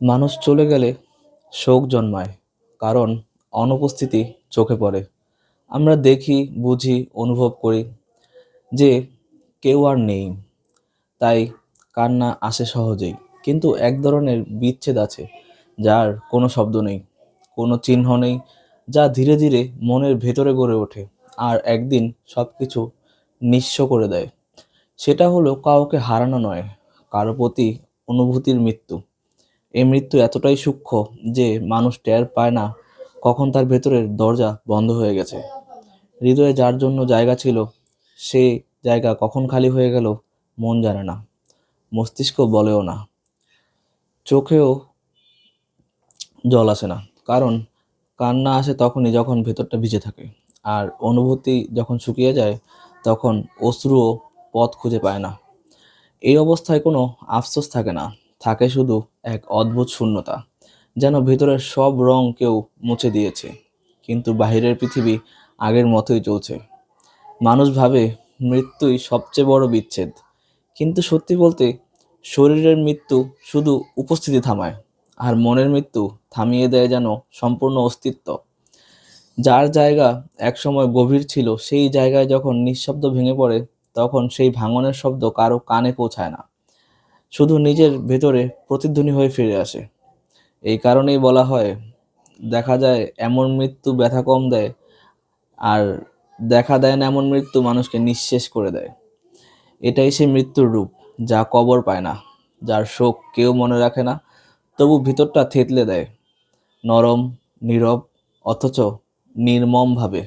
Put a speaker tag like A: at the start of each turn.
A: মানুষ চলে গেলে শোক জন্মায়, কারণ অনুপস্থিতি চোখে পড়ে। আমরা দেখি, বুঝি, অনুভব করি যে কেউ আর নেই, তাই কান্না আসে সহজেই। কিন্তু এক ধরনের বিচ্ছেদ আছে, যার কোনো শব্দ নেই, কোনো চিহ্ন নেই, যা ধীরে ধীরে মনের ভেতরে গড়ে ওঠে আর একদিন সবকিছু নিঃস্ব করে দেয়। সেটা হলো কাউকে হারানো নয়, কারো প্রতি অনুভূতির মৃত্যু। এই মৃত্যু এতটাই সূক্ষ্ম যে মানুষ টের পায় না কখন তার ভেতরের দরজা বন্ধ হয়ে গেছে। হৃদয়ে যার জন্য জায়গা ছিল, সে জায়গা কখন খালি হয়ে গেল মন জানে না, মস্তিষ্ক বলেও না, চোখেও জল আসে না। কারণ কান্না আসে তখনই যখন ভেতরটা ভিজে থাকে, আর অনুভূতি যখন শুকিয়ে যায় তখন অশ্রুও পথ খুঁজে পায় না। এই অবস্থায় কোনো আফসোস থাকে না, থাকে শুধু এক অদ্ভুত শূন্যতা, যেন ভেতরের সব রং কেউ মুছে দিয়েছে, কিন্তু বাহিরের পৃথিবী আগের মতোই চলছে। মানুষ ভাবে মৃত্যুই সবচেয়ে বড় বিচ্ছেদ, কিন্তু সত্যি বলতে শরীরের মৃত্যু শুধু উপস্থিতি থামায়, আর মনের মৃত্যু থামিয়ে দেয় যেন সম্পূর্ণ অস্তিত্ব। যার জায়গা একসময় গভীর ছিল, সেই জায়গায় যখন নিঃশব্দ ভেঙে পড়ে, তখন সেই ভাঙনের শব্দ কারো কানে পৌঁছায় না, শুধু নিজের ভেতরে প্রতিধ্বনি হয়ে ফিরে আসে। এই কারণেই বলা হয়, দেখা যায় এমন মৃত্যু ব্যথা কম দেয়, আর দেখা দেয় না এমন মৃত্যু মানুষকে নিঃশেষ করে দেয়। এটাই সেই মৃত্যুর রূপ, যা কবর পায় না, যার শোক কেউ মনে রাখে না, তবু ভিতরটা থেতলে দেয়, নরম, নীরব, অথচ নির্মম ভাবে।